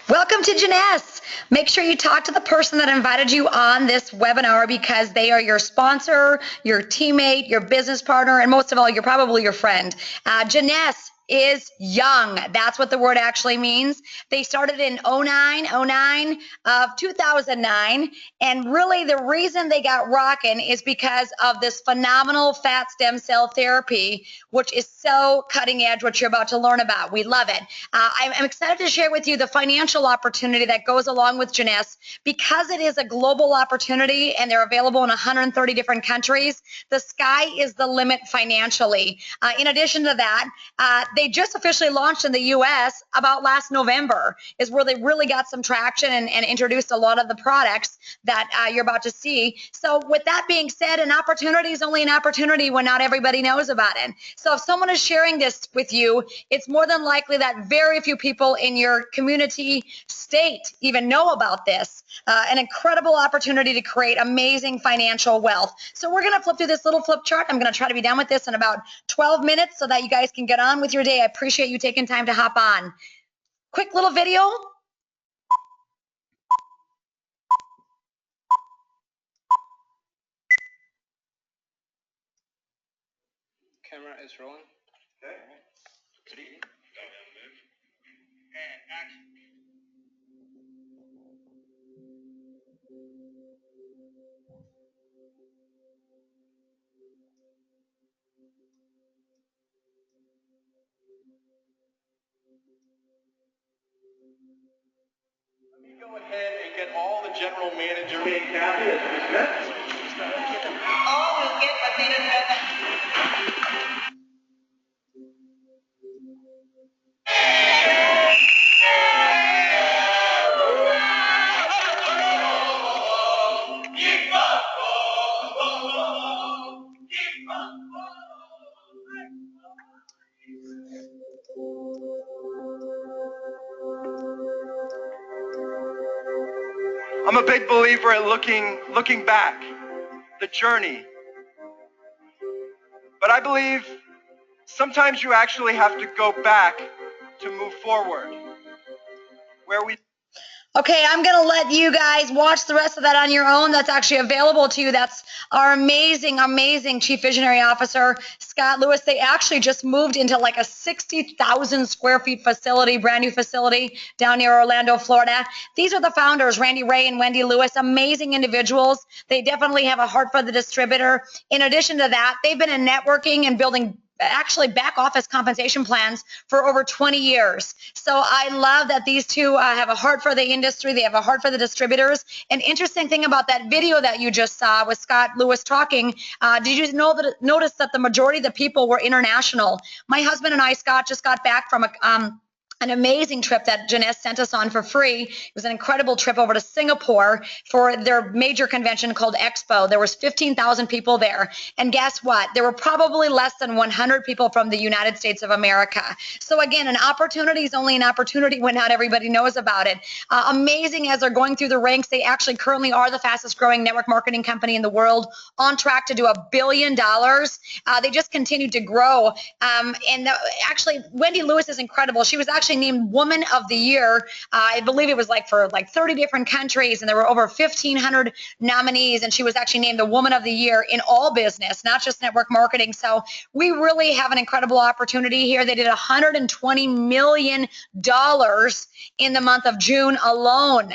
Welcome to Jeunesse. Make sure you talk to the person that invited you on this webinar because they are your sponsor, your teammate, your business partner, and most of all, you're probably your friend. Jeunesse is young. That's what the word actually means. They started in 09 of 2009. And really the reason they got rocking is because of this phenomenal fat stem cell therapy, which is so cutting edge, what you're about to learn about. We love it. I'm excited to share with you the financial opportunity that goes along with Jeunesse. Because it is a global opportunity and they're available in 130 different countries, the sky is the limit financially. In addition to that, they just officially launched in the U.S. about last November is where they really got some traction and introduced a lot of the products that you're about to see. So with that being said, an opportunity is only an opportunity when not everybody knows about it. So if someone is sharing this with you, it's more than likely that very few people in your community, state even know about this. An incredible opportunity to create amazing financial wealth. So we're going to flip through this little flip chart. I'm going to try to be done with this in about 12 minutes so that you guys can get on with your day. I appreciate you taking time to hop on. Quick little video. Camera is rolling. Okay. Ready? And action. Let me go ahead and get all the general manager. Okay, Kathy, as dismissed. All will get what they deserve. I'm a big believer in looking back, the journey. But I believe sometimes you actually have to go back to move forward. Okay, I'm going to let you guys watch the rest of that on your own. That's actually available to you. That's our amazing, amazing Chief Visionary Officer, Scott Lewis. They actually just moved into like a 60,000 square feet facility, brand new facility down near Orlando, Florida. These are the founders, Randy Ray and Wendy Lewis, amazing individuals. They definitely have a heart for the distributor. In addition to that, they've been in networking and building actually back office compensation plans for over 20 years. So I love that these two have a heart for the industry. They have a heart for the distributors. An interesting thing about that video that you just saw with Scott Lewis talking, did you notice that the majority of the people were international? My husband and I, Scott, just got back from an amazing trip that Jeunesse sent us on for free. It was an incredible trip over to Singapore for their major convention called Expo. There was 15,000 people there. And guess what? There were probably less than 100 people from the United States of America. So again, an opportunity is only an opportunity when not everybody knows about it. Amazing as they're going through the ranks. They actually currently are the fastest growing network marketing company in the world, on track to do $1 billion. They just continue to grow. Actually, Wendy Lewis is incredible. She was actually named Woman of the Year. I believe it was for 30 different countries, and there were over 1,500 nominees, and she was actually named the Woman of the Year in all business, not just network marketing. So we really have an incredible opportunity here. They did $120 million in the month of June alone.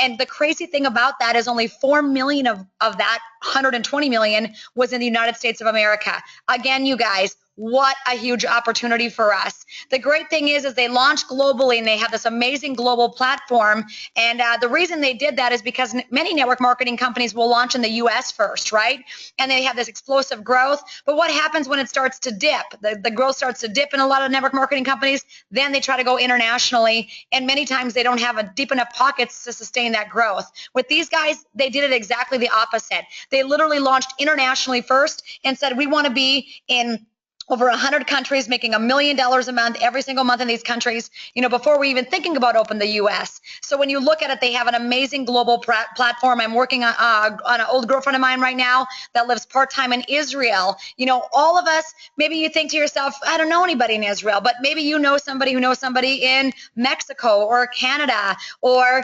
And the crazy thing about that is only 4 million of that 120 million was in the United States of America. Again, you guys, what a huge opportunity for us. The great thing is they launched globally and they have this amazing global platform. And the reason they did that is because many network marketing companies will launch in the US first, right? And they have this explosive growth. But what happens when it starts to dip? The growth starts to dip in a lot of network marketing companies. Then they try to go internationally. And many times they don't have deep enough pockets to sustain that growth. With these guys, they did it exactly the opposite. They literally launched internationally first and said, we want to be in over 100 countries, making $1 million a month every single month in these countries, before we even thinking about open the U.S. So when you look at it, they have an amazing global platform. I'm working on an old girlfriend of mine right now that lives part-time in Israel. All of us, maybe you think to yourself, I don't know anybody in Israel, but maybe you know somebody who knows somebody in Mexico or Canada or,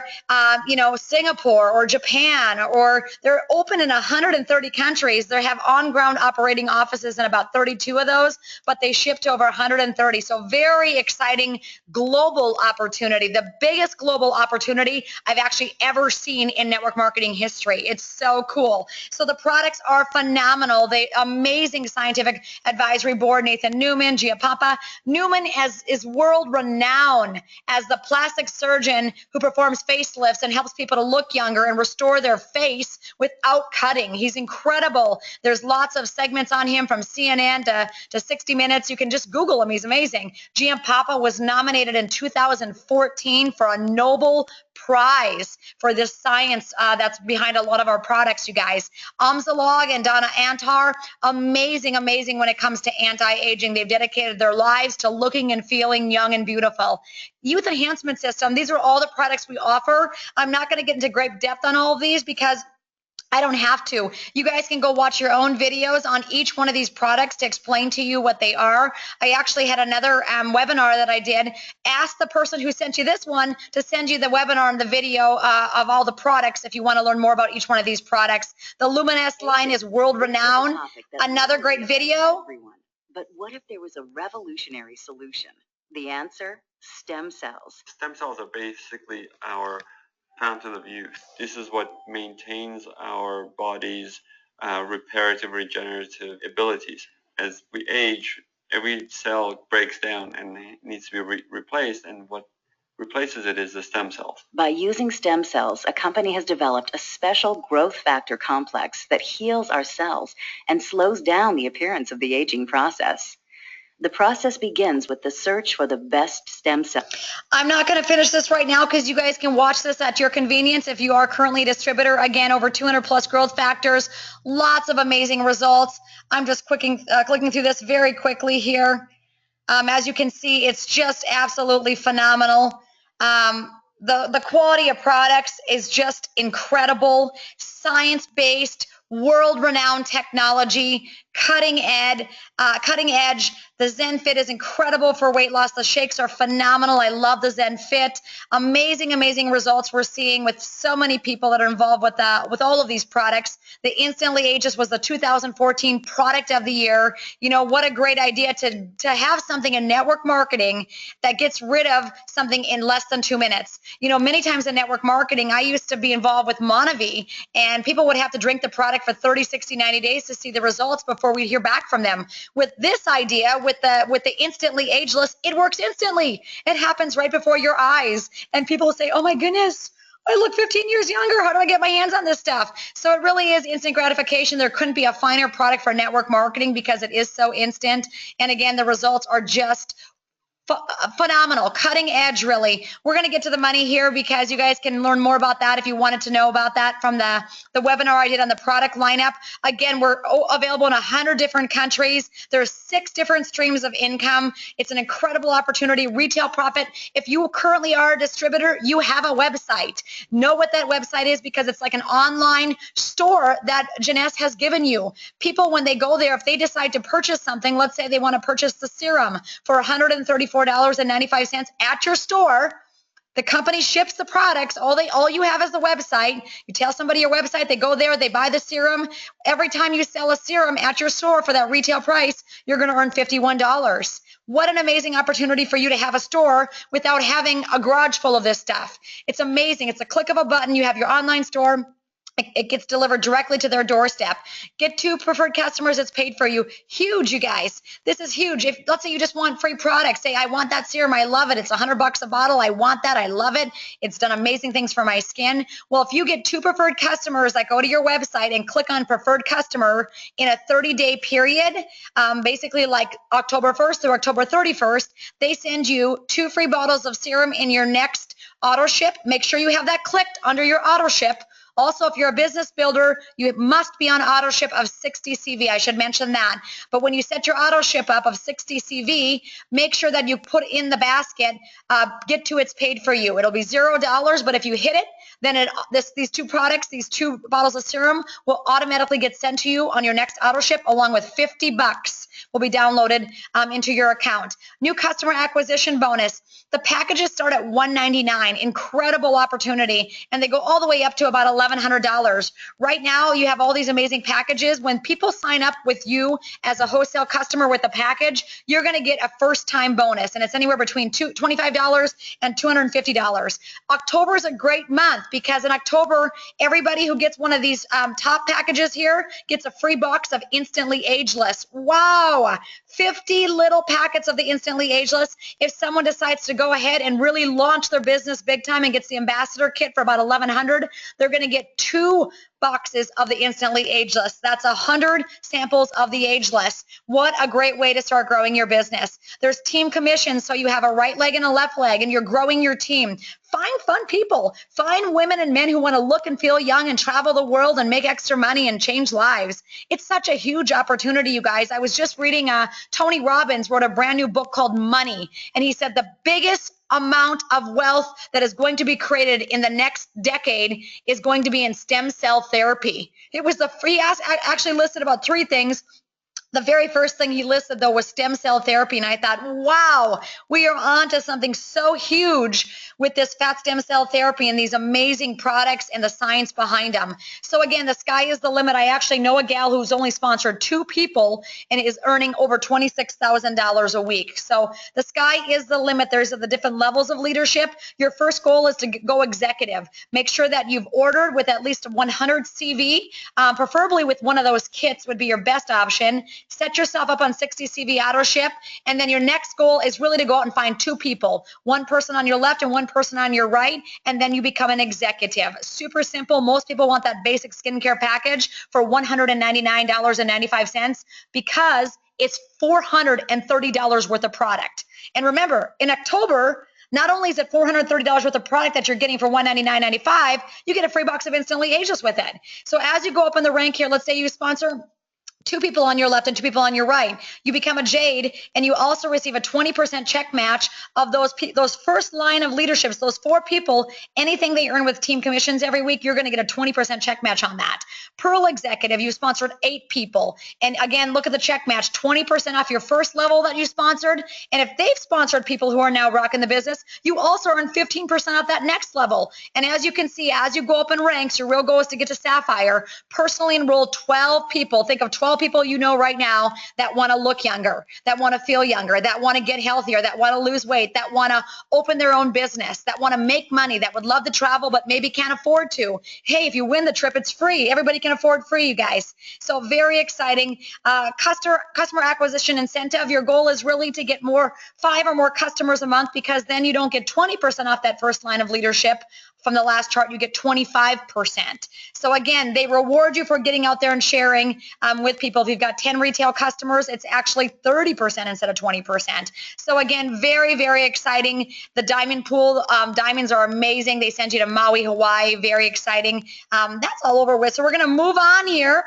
Singapore or Japan, or they're open in 130 countries. They have on-ground operating offices in about 32 of those, but they ship to over 130. So very exciting global opportunity, the biggest global opportunity I've actually ever seen in network marketing history. It's so cool. So the products are phenomenal. They amazing scientific advisory board, Nathan Newman, Gia Papa. Newman is world renowned as the plastic surgeon who performs facelifts and helps people to look younger and restore their face without cutting. He's incredible. There's lots of segments on him from CNN to 60 Minutes. You can just Google him. He's amazing. GM Papa was nominated in 2014 for a Nobel Prize for this science that's behind a lot of our products, you guys. Umzalog and Donna Antar, amazing when it comes to anti-aging. They've dedicated their lives to looking and feeling young and beautiful. Youth Enhancement System, these are all the products we offer. I'm not going to get into great depth on all of these because I don't have to. You guys can go watch your own videos on each one of these products to explain to you what they are. I actually had another webinar that I did. Ask the person who sent you this one to send you the webinar and the video of all the products if you want to learn more about each one of these products. The Luminous line is world renowned. Another great video. But what if there was a revolutionary solution? The answer? Stem cells. Stem cells are basically our fountain of youth. This is what maintains our body's reparative, regenerative abilities. As we age, every cell breaks down and needs to be replaced, and what replaces it is the stem cells. By using stem cells, a company has developed a special growth factor complex that heals our cells and slows down the appearance of the aging process. The process begins with the search for the best stem cell. I'm not going to finish this right now because you guys can watch this at your convenience if you are currently a distributor. Again, over 200 plus growth factors, lots of amazing results. I'm just clicking through this very quickly here. As you can see, it's just absolutely phenomenal. The quality of products is just incredible, science-based, world-renowned technology, cutting edge. The Zen Fit is incredible for weight loss. The shakes are phenomenal. I love the Zen Fit. Amazing results we're seeing with so many people that are involved with all of these products. The Instantly Ageless was the 2014 Product of the Year. What a great idea to have something in network marketing that gets rid of something in less than 2 minutes. Many times in network marketing, I used to be involved with Monavie, and people would have to drink the product for 30, 60, 90 days to see the results before we'd hear back from them. With this idea, with the Instantly Ageless, it works instantly. It happens right before your eyes. And people say, oh my goodness, I look 15 years younger. How do I get my hands on this stuff? So it really is instant gratification. There couldn't be a finer product for network marketing because it is so instant. And again, the results are just phenomenal, cutting edge, really. We're going to get to the money here because you guys can learn more about that if you wanted to know about that from the webinar I did on the product lineup. Again, we're available in 100 different countries. There's 6 different streams of income. It's an incredible opportunity. Retail profit. If you currently are a distributor, you have a website. Know what that website is because it's like an online store that Jeunesse has given you. People, when they go there, if they decide to purchase something, let's say they want to purchase the serum for $134.95 at your store, the company ships the products. All you have is the website. You tell somebody your website, they go there, they buy the serum. Every time you sell a serum at your store for that retail price, you're going to earn $51. What an amazing opportunity for you to have a store without having a garage full of this stuff. It's amazing. It's a click of a button. You have your online store. It gets delivered directly to their doorstep. Get 2 preferred customers. It's paid for you. Huge, you guys. This is huge. If let's say you just want free products, say I want that serum. I love it. It's $100 a bottle. I want that. I love it. It's done amazing things for my skin. Well, if you get 2 preferred customers that go to your website and click on preferred customer in a 30-day period, basically like October 1st through October 31st, they send you 2 free bottles of serum in your next auto ship. Make sure you have that clicked under your auto ship. Also, if you're a business builder, you must be on auto ship of 60 CV. I should mention that. But when you set your auto ship up of 60 CV, make sure that you put in the basket, get to it's paid for you. It'll be $0, but if you hit it, then these two products, these 2 bottles of serum will automatically get sent to you on your next auto ship, along with $50 will be downloaded into your account. New customer acquisition bonus. The packages start at $199, incredible opportunity, and they go all the way up to about $1,100. Right now, you have all these amazing packages. When people sign up with you as a wholesale customer with a package, you're going to get a first-time bonus, and it's anywhere between $25 and $250. October is a great month because in October, everybody who gets one of these top packages here gets a free box of Instantly Ageless. Wow! 50 little packets of the Instantly Ageless. If someone decides to go ahead and really launch their business big time and gets the ambassador kit for about $1,100, they're going to get 2 boxes of the Instantly Ageless. That's 100 samples of the Ageless. What a great way to start growing your business. There's team commissions, so you have a right leg and a left leg, and you're growing your team. Find fun people. Find women and men who want to look and feel young and travel the world and make extra money and change lives. It's such a huge opportunity, you guys. I was just reading Tony Robbins wrote a brand new book called Money, and he said the biggest amount of wealth that is going to be created in the next decade is going to be in stem cell therapy. It was he actually listed about 3 things. The very first thing he listed, though, was stem cell therapy. And I thought, wow, we are on to something so huge with this fat stem cell therapy and these amazing products and the science behind them. So again, the sky is the limit. I actually know a gal who's only sponsored 2 people and is earning over $26,000 a week. So the sky is the limit. There's the different levels of leadership. Your first goal is to go executive. Make sure that you've ordered with at least 100 CV, preferably with one of those kits would be your best option. Set yourself up on 60 CV auto ship, and then your next goal is really to go out and find 2 people, 1 person on your left and 1 person on your right, and then you become an executive. Super simple. Most people want that basic skincare package for $199.95 because it's $430 worth of product. And remember, in October, not only is it $430 worth of product that you're getting for $199.95, you get a free box of Instantly Ageless with it. So as you go up in the rank here, let's say you sponsor 2 people on your left and 2 people on your right. You become a Jade, and you also receive a 20% check match of those first line of leaderships, those 4 people. Anything they earn with team commissions every week, you're going to get a 20% check match on that. Pearl Executive, you sponsored 8 people. And again, look at the check match, 20% off your first level that you sponsored. And if they've sponsored people who are now rocking the business, you also earn 15% off that next level. And as you can see, as you go up in ranks, your real goal is to get to Sapphire. Personally enroll 12 people. Think of 12 people you know right now that want to look younger, that want to feel younger, that want to get healthier, that want to lose weight, that want to open their own business, that want to make money, that would love to travel but maybe can't afford to. Hey, if you win the trip, it's free. Everybody can afford free, you guys. So very exciting. Customer acquisition incentive. Your goal is really to get 5 or more customers a month, because then you don't get 20% off that first line of leadership. From the last chart, you get 25%. So again, they reward you for getting out there and sharing with people. If you've got 10 retail customers, it's actually 30% instead of 20%. So again, very, very exciting. The diamond pool, diamonds are amazing. They send you to Maui, Hawaii. Very exciting. That's all over with. So we're going to move on here.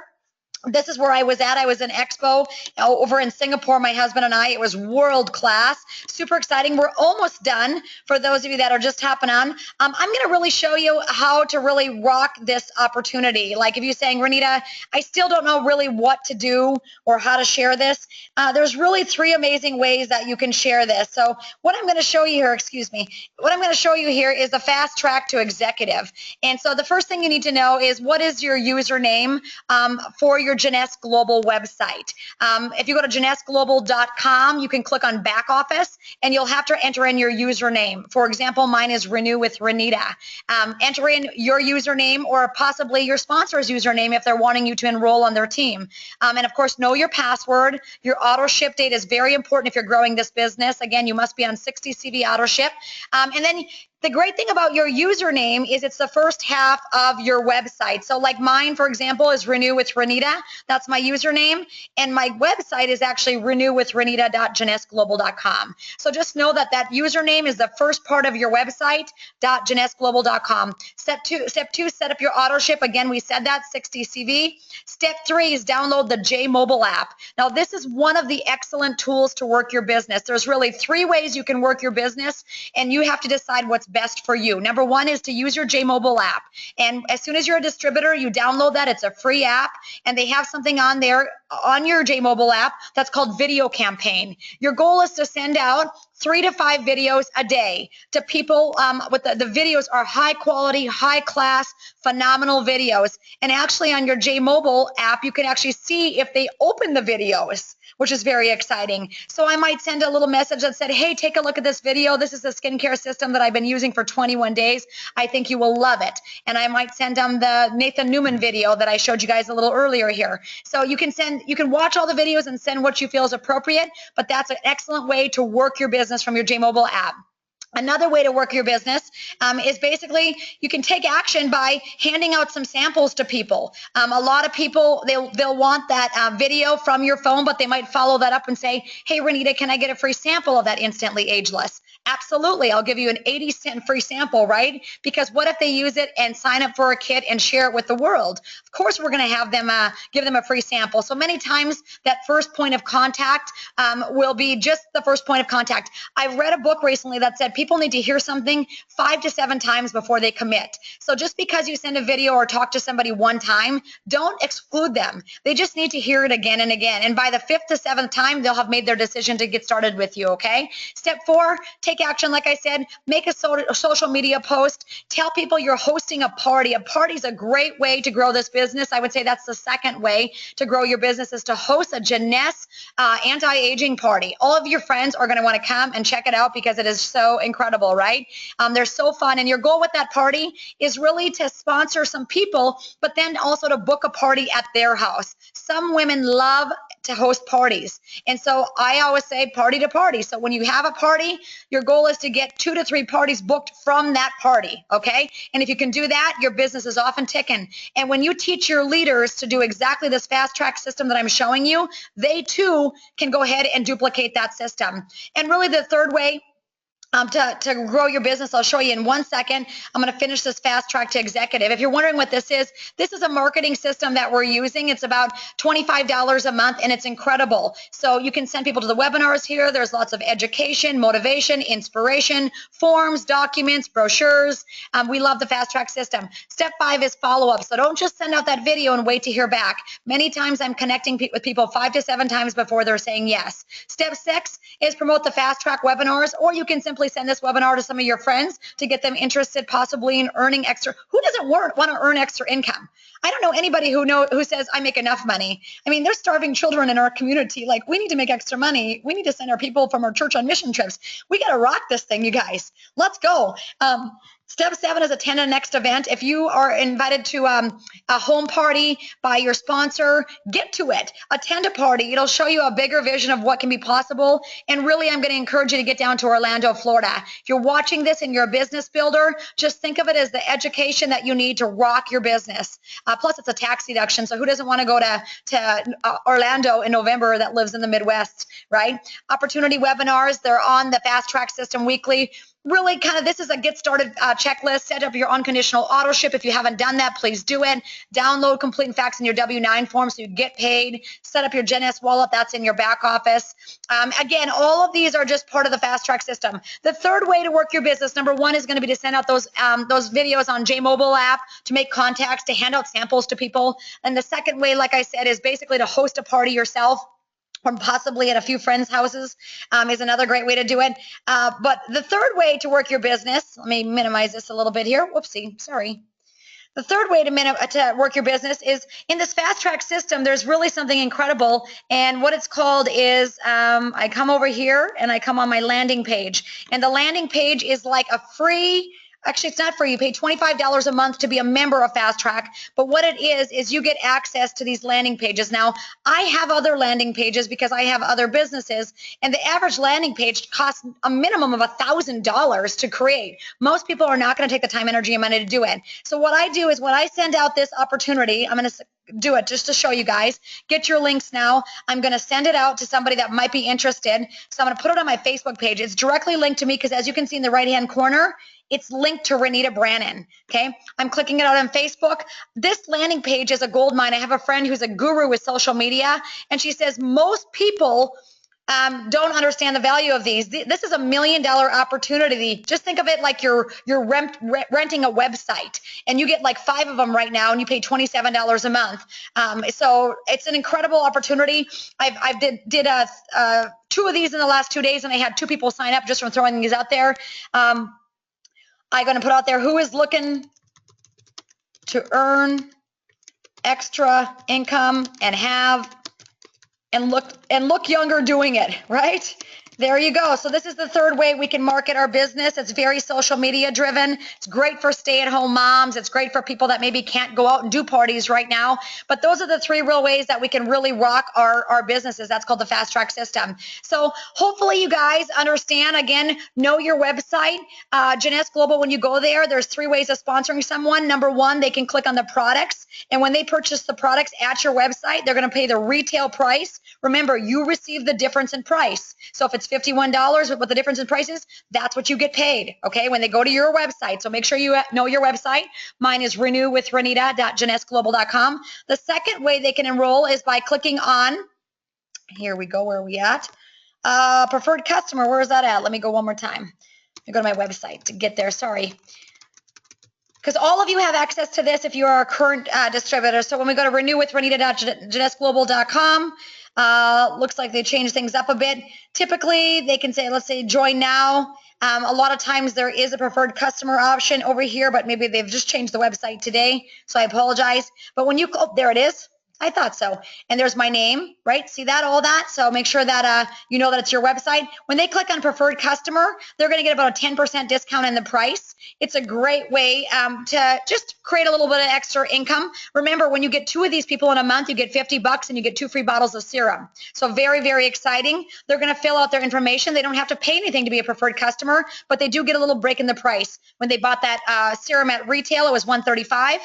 This is where I was at. I was in Expo over in Singapore, my husband and I. It was world class, super exciting. We're almost done. For those of you that are just hopping on, I'm going to really show you how to really rock this opportunity. Like if you're saying, Renita, I still don't know really what to do or how to share this. There's really 3 amazing ways that you can share this. So what I'm going to show you here, what I'm going to show you here is the fast track to executive. And so the first thing you need to know is, what is your username for your Jeunesse Global website. If you go to JeunesseGlobal.com, you can click on back office, and you'll have to enter in your username. For example, mine is Renew with Renita. Enter in your username or possibly your sponsor's username if they're wanting you to enroll on their team. And of course, know your password. Your auto ship date is very important if you're growing this business. Again, you must be on 60 CV auto ship. And then The great thing about your username is it's the first half of your website. So like mine, for example, is Renew with Renita. That's my username. And my website is actually renewwithrenita.jeunesseglobal.com. So just know that that username is the first part of your website, .jeunesseglobal.com. Step two, set up your auto ship. Again, we said that, 60 CV. Step 3 is download the J Mobile app. Now, this is one of the excellent tools to work your business. There's really 3 ways you can work your business, and you have to decide what's best for you. Number 1 is to use your J Mobile app. And as soon as you're a distributor, you download that. It's a free app, and they have something on there on your J Mobile app that's called Video Campaign. Your goal is to send out 3 to 5 videos a day to people. With the videos are high quality, high class, phenomenal videos. And actually on your J Mobile app, you can actually see if they open the videos, which is very exciting. So I might send a little message that said, hey, take a look at this video. This is a skincare system that I've been using for 21 days. I think you will love it. And I might send them the Nathan Newman video that I showed you guys a little earlier here. So you can watch all the videos and send what you feel is appropriate, but that's an excellent way to work your business from your J Mobile app. Another way to work your business is basically you can take action by handing out some samples to people. A lot of people, they'll want that video from your phone, but they might follow that up and say, hey, Renita, can I get a free sample of that Instantly Ageless? Absolutely. I'll give you an 80-cent free sample, right? Because what if they use it and sign up for a kit and share it with the world? Of course, we're going to have them give them a free sample. So many times that first point of contact will be just the first point of contact. I read a book recently that said people need to hear something 5 to 7 times before they commit. So just because you send a video or talk to somebody one time, don't exclude them. They just need to hear it again and again. And by the 5th to 7th time, they'll have made their decision to get started with you, okay? Step 4, take action. Like I said, make a social media post. Tell people you're hosting a party. A party is a great way to grow this business. I would say that's the second way to grow your business is to host a Jeunesse anti-aging party. All of your friends are going to want to come and check it out because it is so incredible, right? They're so fun. And your goal with that party is really to sponsor some people, but then also to book a party at their house. Some women love to host parties. And so I always say party to party. So when you have a party, your goal is to get 2 to 3 parties booked from that party, okay? And if you can do that, your business is off and ticking. And when you teach your leaders to do exactly this fast track system that I'm showing you, they too can go ahead and duplicate that system. And really the third way to grow your business, I'll show you in 1 second. I'm going to finish this fast track to executive. If you're wondering what this is a marketing system that we're using. It's about $25 a month, and it's incredible. So you can send people to the webinars here. There's lots of education, motivation, inspiration, forms, documents, brochures. We love the fast track system. Step 5 is follow-up. So don't just send out that video and wait to hear back. Many times I'm connecting with people 5 to 7 times before they're saying yes. Step 6 is promote the fast track webinars, or you can simply send this webinar to some of your friends to get them interested possibly in earning extra. Who doesn't want to earn extra income? I don't know anybody who says I make enough money. I mean, there's starving children in our community. Like, we need to make extra money. We need to send our people from our church on mission trips. We got to rock this thing, you guys. Let's go. Step 7 is attend a next event. If you are invited to a home party by your sponsor, get to it. Attend a party. It'll show you a bigger vision of what can be possible. And really, I'm going to encourage you to get down to Orlando, Florida. If you're watching this and you're a business builder, just think of it as the education that you need to rock your business. Plus, it's a tax deduction. So who doesn't want to go to Orlando in November that lives in the Midwest, right? Opportunity webinars. They're on the fast track system weekly. Really kind of, this is a get started checklist. Set up your unconditional auto ship. If you haven't done that, please do it. Download, complete, and fax in your W-9 form so you get paid. Set up your Jeunesse wallet. That's in your back office. Again, all of these are just part of the fast track system. The third way to work your business, number 1, is going to be to send out those videos on J Mobile app, to make contacts, to hand out samples to people. And the second way, like I said, is basically to host a party yourself, or possibly at a few friends' houses, is another great way to do it. But the third way to work your business, let me minimize this a little bit here. Whoopsie, sorry. The third way to work your business is in this fast track system. There's really something incredible, and what it's called is I come over here and I come on my landing page, and the landing page is like a free Actually, it's not free. You pay $25 a month to be a member of Fast Track. But what it is you get access to these landing pages. Now, I have other landing pages because I have other businesses, and the average landing page costs a minimum of $1,000 to create. Most people are not going to take the time, energy, and money to do it. So what I do is when I send out this opportunity, I'm going to do it just to show you guys. Get your links now. I'm going to send it out to somebody that might be interested. So I'm going to put it on my Facebook page. It's directly linked to me because as you can see in the right-hand corner, it's linked to Renita Brannon, okay? I'm clicking it out on Facebook. This landing page is a gold mine. I have a friend who's a guru with social media, and she says most people don't understand the value of these. This is $1 million opportunity. Just think of it like you're renting a website, and you get like 5 of them right now, and you pay $27 a month. So it's an incredible opportunity. I've did 2 of these in the last 2 days, and I had 2 people sign up just from throwing these out there. I'm going to put out there who is looking to earn extra income and look younger doing it, right? There you go. So this is the 3rd way we can market our business. It's very social media driven. It's great for stay-at-home moms. It's great for people that maybe can't go out and do parties right now. But those are the 3 real ways that we can really rock our businesses. That's called the Fast Track system. So hopefully you guys understand. Again, know your website. Jeunesse Global, when you go there, there's 3 ways of sponsoring someone. Number 1, they can click on the products. And when they purchase the products at your website, they're going to pay the retail price. Remember, you receive the difference in price. So if it's $51, what the difference in price is, that's what you get paid, okay, when they go to your website. So make sure you know your website. Mine is renewwithrenita.jeunesseglobal.com. The second way they can enroll is by clicking on, here we go, where are we at? Preferred customer, where is that at? Let me go one more time. Let me go to my website to get there, sorry. Because all of you have access to this if you are a current distributor. So when we go to renewwithrenita.jeunesseglobal.com, looks like they changed things up a bit. Typically, they can say, let's say, join now. A lot of times there is a preferred customer option over here, but maybe they've just changed the website today, so I apologize. But when you, oh, there it is. I thought so. And there's my name, right? See that, all that? So make sure that you know that it's your website. When they click on preferred customer, they're going to get about a 10% discount in the price. It's a great way to just create a little bit of extra income. Remember, when you get 2 of these people in a month, you get $50 and you get 2 free bottles of serum. So very, very exciting. They're going to fill out their information. They don't have to pay anything to be a preferred customer, but they do get a little break in the price. When they bought that serum at retail, it was $135.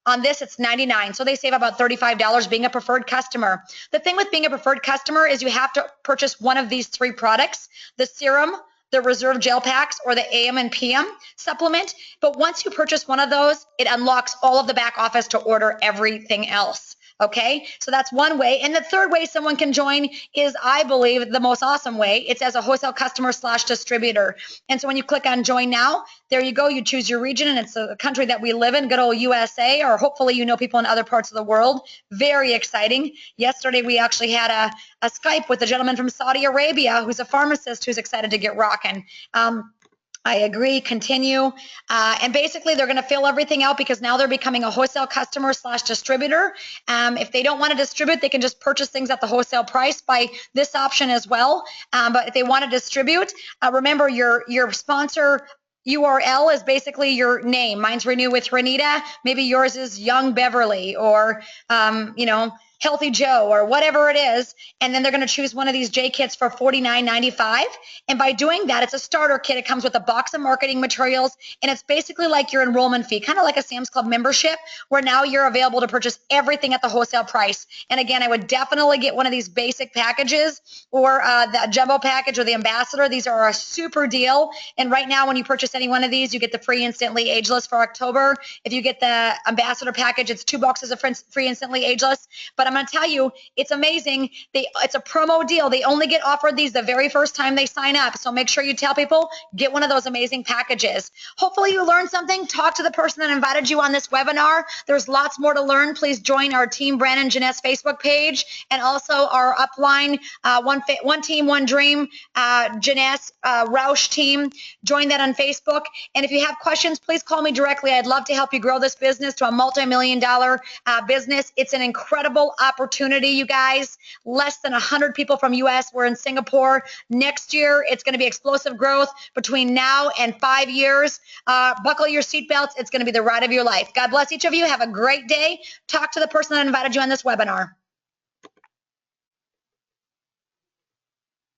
On this, it's $99. So they save about $35 being a preferred customer. The thing with being a preferred customer is you have to purchase one of these 3 products, the serum, the reserve gel packs, or the AM and PM supplement. But once you purchase one of those, it unlocks all of the back office to order everything else. Okay, so that's one way. And the 3rd way someone can join is, I believe, the most awesome way. It's as a wholesale customer / distributor. And so when you click on join now, there you go. You choose your region, and it's the country that we live in, good old USA, or hopefully you know people in other parts of the world. Very exciting. Yesterday we actually had a Skype with a gentleman from Saudi Arabia who's a pharmacist who's excited to get rocking. I agree, continue. And basically they're going to fill everything out because now they're becoming a wholesale customer / distributor. If they don't want to distribute, they can just purchase things at the wholesale price by this option as well. But if they want to distribute, remember your sponsor URL is basically your name. Mine's Renew with Renita. Maybe yours is Young Beverly or, Healthy Joe or whatever it is. And then they're going to choose one of these J kits for $49.95. And by doing that, it's a starter kit. It comes with a box of marketing materials, and it's basically like your enrollment fee, kind of like a Sam's Club membership, where now you're available to purchase everything at the wholesale price. And again, I would definitely get one of these basic packages or the jumbo package or the ambassador. These are a super deal. And right now, when you purchase any one of these, you get the free Instantly Ageless for October. If you get the ambassador package, it's 2 boxes of free Instantly Ageless. But I'm going to tell you, it's amazing. It's a promo deal. They only get offered these the very first time they sign up. So make sure you tell people, get one of those amazing packages. Hopefully you learned something. Talk to the person that invited you on this webinar. There's lots more to learn. Please join our Team Brandon Jeunesse Facebook page and also our upline, One Team, One Dream, Jeunesse Roush team. Join that on Facebook. And if you have questions, please call me directly. I'd love to help you grow this business to a multi-million-dollar business. It's an incredible Opportunity, you guys. Less than 100 people from US. We're in Singapore. Next year, it's going to be explosive growth between now and 5 years. Buckle your seatbelts. It's going to be the ride of your life. God bless each of you. Have a great day. Talk to the person that invited you on this webinar.